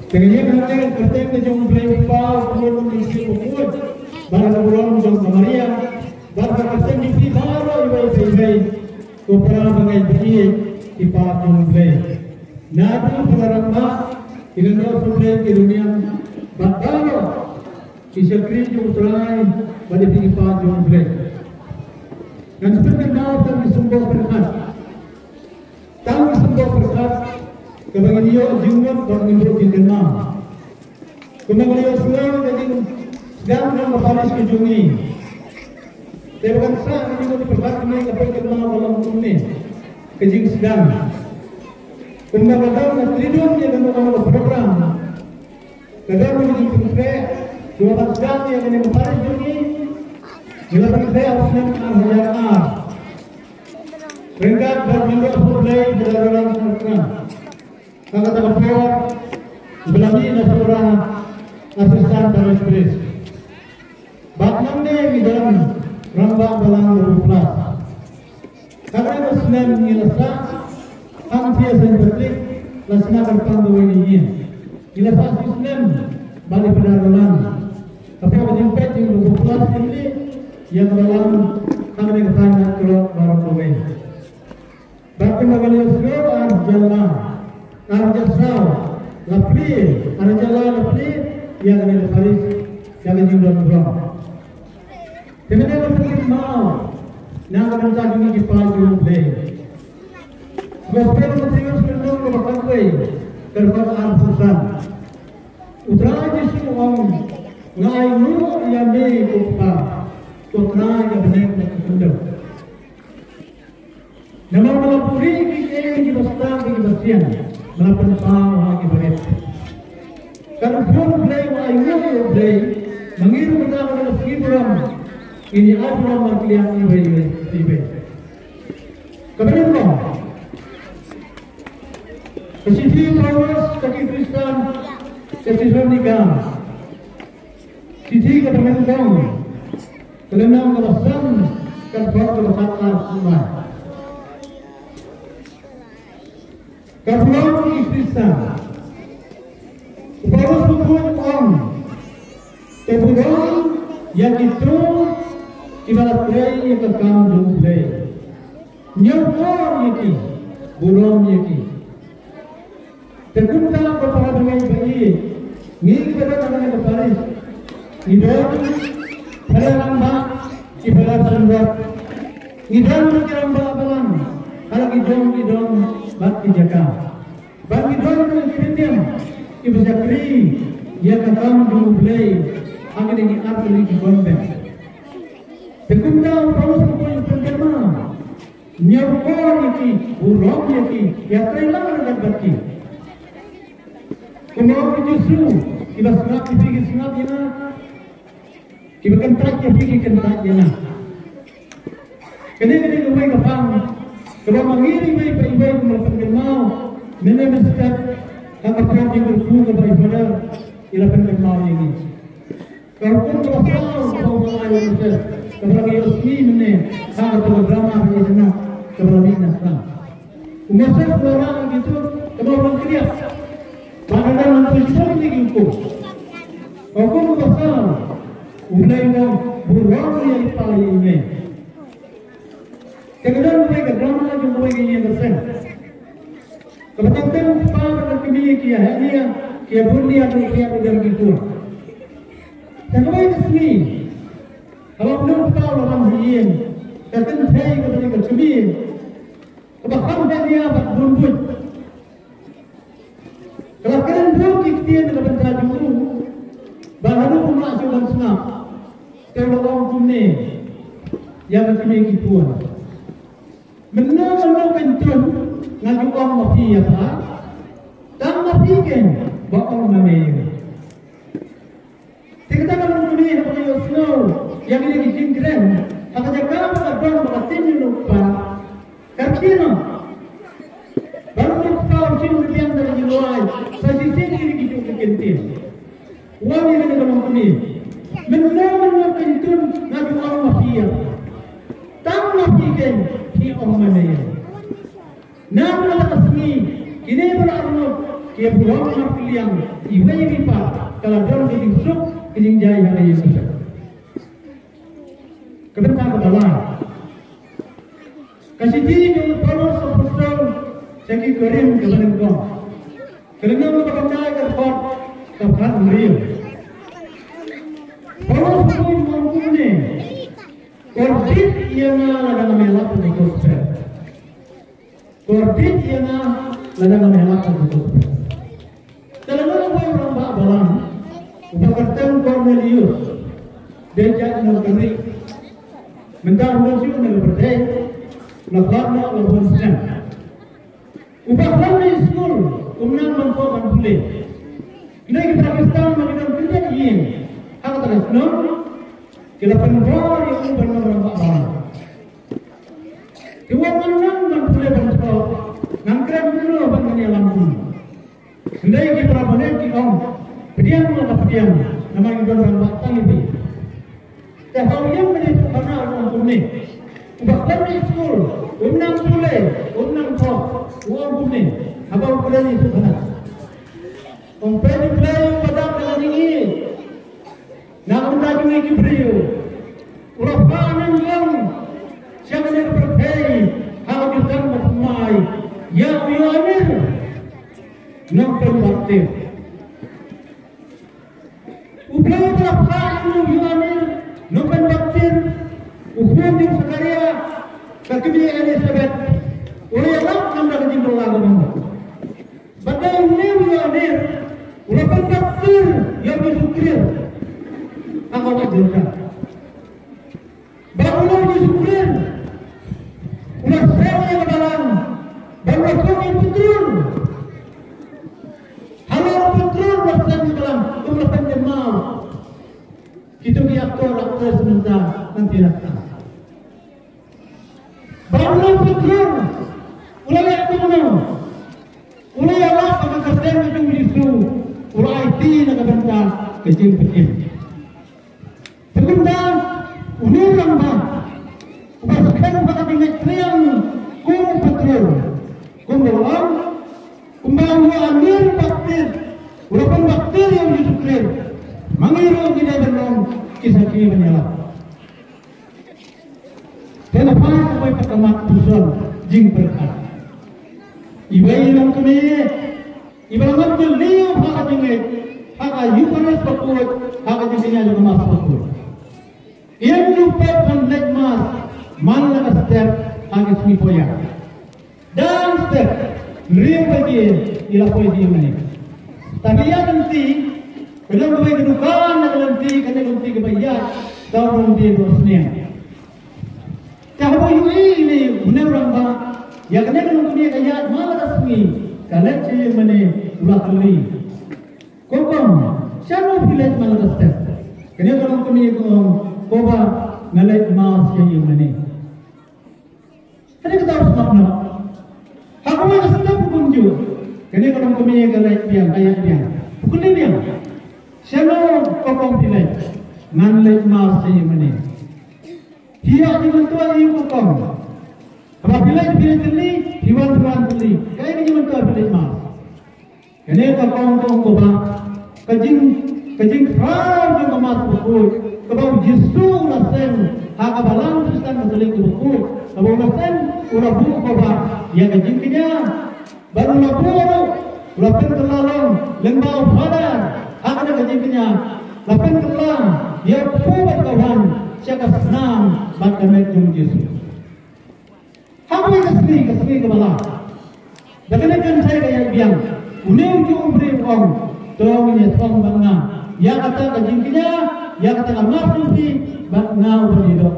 Dengan kerja jom play pa kemudian mengisi ukut barang burung jom Maria barang kerja di baru ibai kupara bangai bagi ipa jom play. Nanti barang ma ilang play di dunia batalo isakri jom try bagi ipa jom play. Dan sebenarnya dapat disembah berkat. Tahu disembah berkat. Kemudian dia jumlah orang yang berkenal. Kemudian dia selalu jadi sedang berpalis ke jumi. Tebakan sah ini untuk berkat ini apa kenal dalam jumi. Kejing sedang. Kemudian kadang tidur dia dengan orang program. Kadang menjadi pempreh dua sedang dia dengan berpalis jumi. Bila pempreh harusnya mengajar. Peringkat berminggu mulai berjalan program. Kata kapor belami na seorang asisten dari Pres. Bahkan dia bidan rambak balang beruplas. Karena Muslim ilasa hampir senjatlik lasna berpandu ini. Ilasa Muslim balik berdalam. Tapi berjumpa di beruplas ini yang dalam kami ketanya kalau barang doain. Bahkan bagaimana seorang jalan Arjasau, lapli, arjala lapli, yang ada Paris, yang ada juga Bram. Kemudian lapli mau, nak berjalan ini di pagi play. Gospel material sebelum ke bakal play, terbuat arfusan. Utara di sini orang, ngai nu yang di kupa, kutra yang benar benar kundang. Nama melapuri kita di bastang di bastian. Melakukan sawah ibarat. Kalau pun play ayuh play, mengirim kita pada sekitar ini apa maklian ibarat. Kemudian kau, kesini Paulus kaki Kristen, kesini nikah, sisi kemudian kau, kelenang kelasan, kerja kelasan semua. Kapal Kristen, Paulus berbuat orang, kemudian yang itu ibarat play yang kekam jom play, nyokor yaki, burung yaki. Terkunta kepada dengan bayi, ngiri kepada dengan keparis, hidup pada lambak ibarat sandat, hidup pada lambak balang, kalau hidung bagi jaga, bagi dorong dengan kiriam, ibu zakri, ia kekam jom play, agar ini apa lagi gombeng. Terkunta Paulus berbuat pertama, nyokor yaki, burung yaki, yang terhilang dengan baki. Kemudian justru kita sengat dipikir sengat jena, kita kentak ya pikir kentak jena. Kini luai kapang, kalau mengirim baik-baik melakukan mau, menemeskan kakak yang berkuasa kepada ilapan mau ini. Kalau pun kalau mengalami kepada resmi mana kakak drama di sana kepada minaskan. Umasnya orang gitu, kemudian kerja. Padahal nanti lagi hukum. Hukum besar. Ulai mau burung yang paling ini. Kemudian mereka drama yang mereka yang bersen. Kebetulan pada kami kia dia bunyi atau kia dalam itu. Kemudian resmi. Kalau belum tahu orang hien, katakan saya kepada kami. Kebahagiaan dia berbunyi. Kalau kalian belum ikhtiar dalam benda dulu, baharu pun masuk dalam senap. Kalau orang tunai yang kami kipuan, menang pentun ngaju orang mafia apa? Dan mafikan bakal mamai. Kita kalau tunai apa yang snow yang ini kingkren, apa jaga apa dong berarti lupa. Kerjanya. Baru kau cina yang dari luar, saya sendiri gitu kegentin. Wang yang ada dalam ini, menang kentun nabi orang mafia, tang mafikan si orang mana? Nama resmi ini berarti kia buang marfiliang iway mipa kalau dorong kijing suk kijing jaya hari yang susah kebentar kedalam kasih diri yang power sepuluh segi kerim kebenar gong kerana berkendali kerfot kerfat meriam power sepuluh mampu ni kordit iana ladang melak untuk spek kordit iana ladang melak untuk spek dalam orang balang upakatan Cornelius dejak negeri mentar musim negeri Lafarna lawan Islam. Upakatan di school umnan manfaat boleh. Ini Pakistan mengenal kita ini. Hak atas nom kita penjual yang benar orang balang. Dua mana boleh bantu. Nangkran dulu bangani lampu. Sendai kita berapa kita Pediam atau pediam, nama kita orang Batak ini. Kalau yang menjadi karena orang Bumi, bahkan di sekolah, umnam boleh, umnam kau, orang Bumi, apa boleh itu benar. Kompeni beliau pada dengan ini, nak undang ini kibrio, orang panen yang siapa yang berpei, kalau kita berpemai, ya biar nampak bakti. Ubah pelaksanaan Yuanir, Nopen Baktir, Uhuan di Sakaria, Kakibia Elizabeth, Urialam nampak kejimul lagu bangga. Badai Yuanir, Nopen Baktir, yang disukir, apa wajibkan? Barulah disukir, ulah sewa yang dalam, barulah kau yang betul. Halau betul bersan di dalam, ulah penjemau. Kita ni aktor sebentar nanti datang. Barulah betul, ulah yang mana? Ulah yang apa kerja itu itu, ulah IT nak bentar kecil. Sebentar, unir lambang, ubah sekarang pada tingkat triang, kum betul, kum berulang. Kumbawa amir baktir, walaupun baktir yang disukir, mengiru tidak benar kisah menyala. Kenapa sampai pertemuan usul jing berkat? Ibai yang kami, ibai ngambil liu hak jingit, hak yukanes pakut, hak jingitnya juga mas pakut. Yang lupa panlek mas, mana step hak ismi poya. Dan step Ria bagi ialah poesi ini. Tapi yang nanti, kalau kita kedukaan, nanti kita kebayar, tahu nanti berusnya. Cahaya ini benar orang bah. Yang kena kita kaya malah resmi. Kalau ciri mana ulah kali. Kokong, siapa pilih malah resmi. Kena kalau kita koba ngalai mas yang mana. Tadi kita harus makna. Aku mana sedap kunjung. Kini kalau kami galak dia, ayat dia. Bukan dia. Siapa kokong pilih? Nganlek mas yang mana? Dia dibentuk ibu kokong. Apabila pilih jeli, hiwan jeli. Kaya ini dibentuk pilih mas. Kini kokong koba, kajing kau yang mas bukul. Kebau jisu lasen, hak abalang Kristen menjeling bukul. Kebau lasen, ulah buku koba. Yang kejingkinya baru lapor, lapor kelalong, lembau padar, ada kejingkinya, lapor kelang, dia buat kawan, siapa senang, baca medium Yesus. Hamil kesini kepala. Bagaimana saya kayak biang, uning jauh beri uang, tolongnya tolong bangga. Yang kata kejingkinya, yang kata masuki, bangga berhidup.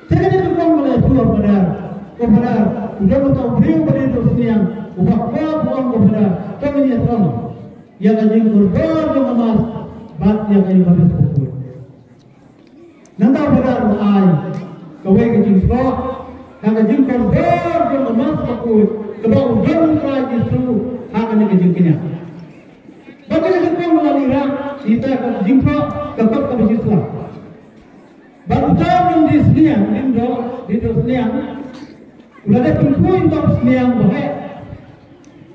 Saya kata uang boleh pulang benar. Kepada sudah tahu beliau pada dosa yang ubah buang kepada kami yang tahu yang kajing kurban yang emas bat yang kajing habis pukul. Nanda benar ai kawai kajing sok yang kajing kurban yang emas pukul kebau dan kaji su akan kajing kenya. Bagaimana kita melalirah kita kajing sok tetap kami Islam. Baru tahun di sini di dunia. Ulah ada pengkuin tak seniang bahagia.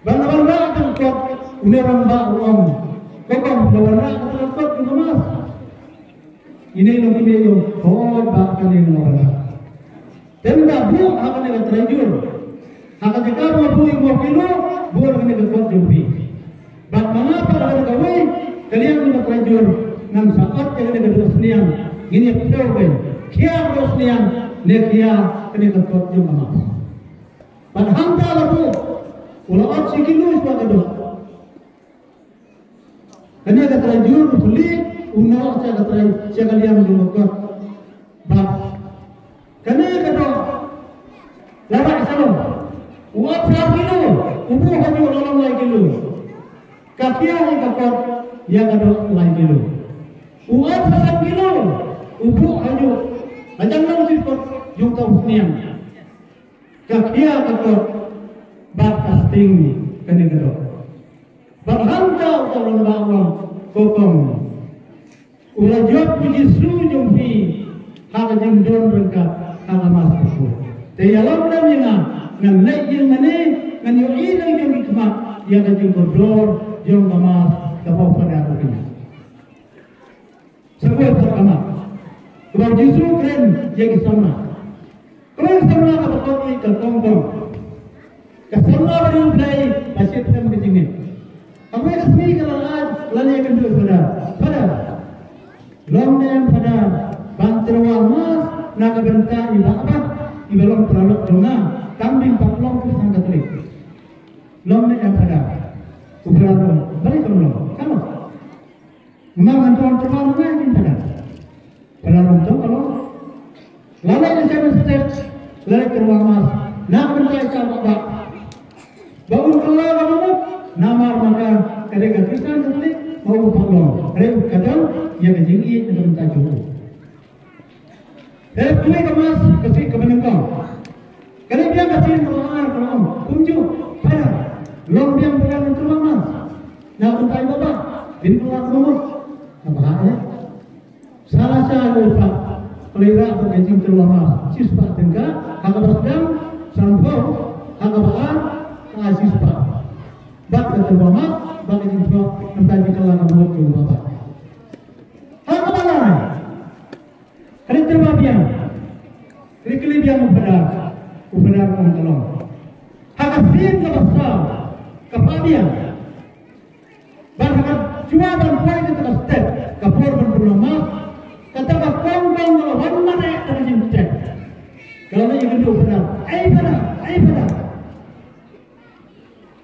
Banda-banda terkot uneran ba uang. Kokong banda terkot juga mas. Ini lo kini yo hot ba kali lo banda. Tenda bu akan ada terajur. Akan jika mau buing mau kilo, buat kini terkot jumpi. Bak mengapa ada kawai? Kalian sudah terajur. Nam saat yang ada kedua senian. Ini pedoben. Kia kedua senian. Nekia kini terkot jumpa mas. Pada hanta lalu. Ulah at sikilo iswa kedua. Kini ada terajur betulik. Unal saya terajur. Saya kalian jumpa. Bak. Kini kedua. Lawak salon. Uap 1 kilo. Ubuh hanya orang lain kilo. Kakia yang kakot yang ada lain kilo. Uap 1 kilo. Ubuh hanya. Macam mana sifat yung kausnian. Kakia kakot bakasting kanigado. Berhantau talon bawang kokong. Ulah jawab puji sujung fi haka jengdon berkat haka masuk. Tiyalam namanya ngan lejeng mane ngan yung ilang yung hikmat yang kajeng kodor yung kamas kapau pada dunia. Sebuah pertama. Kalau justru keren yang sama. Kalau sama kapau ini ketongkong. Kesama beriulai masih kita mengenjingin. Apa yang resmi kalau lalu yang kedua pada lomnya pada bantuan mas nak bentar iba apa iba lom terlalu dengar kambing paklong ke sang katolik lomnya yang pada ukuran balik ke lom kalau memang bantuan terlalu mungkin pada lom kalau lalu yang saya step lalu terlalu mas nak bentar sama bangun keluar kamu namar maka kadang kita katolik mau paklong kadang yang tinggi dalam tajuk. Saya boleh kemas kasih kemenangkau. Kalau dia kasih kalau kunjung pada long dia bukan terang mas. Nak untai bapa bin keluar nomor apa ya? Salah saya lupa. Pelira berkencing terang mas. Siswa tengah agak bersedang sambung agak bahan siswa. Bak terang mas bak siswa entah di keluar nomor tu bapa. Kali terbabian, kali dia membenar mengelong. Hakasin kebesar, kepabian. Bahkan cuma berpoin itu step, kapur berlama, kata kongkong lawan mana yang terjadi. Kalau yang kedua benar, benar.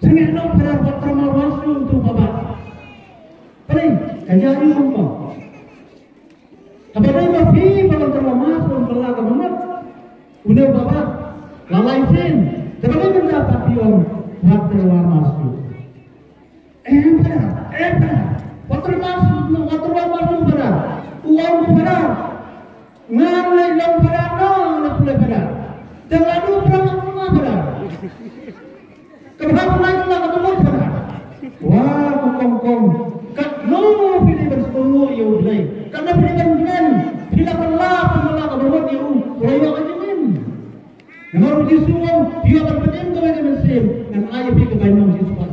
Sangat nak benar buat termal wasu untuk bapak. Paling kajari kongkong. Apabila masih belum terlalu masuk ke mana, udah bapak lalaisin, terlalu mendapat pion buat terlalu masuk. Benar, buat terlalu masuk benar, uang benar, ngalai long benar, ngalai benar, terlalu benar. Kenapa naik ketemu benar? Wah, kongkong, kat no pilih bersemu ya udah. Karena berikan bila Allah pengelah keberbuat dia royok ajamin. Yang harus disuruh dia berpedim kepada mesin dan ayah pergi ke banyak siswa.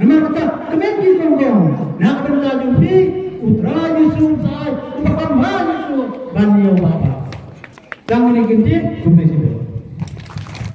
Nama kata kementi kongkong. Nak benda jumpi utra Yusuf saat upakan mahal Yusuf banyak bapa. Jangan dikinti kumai sini.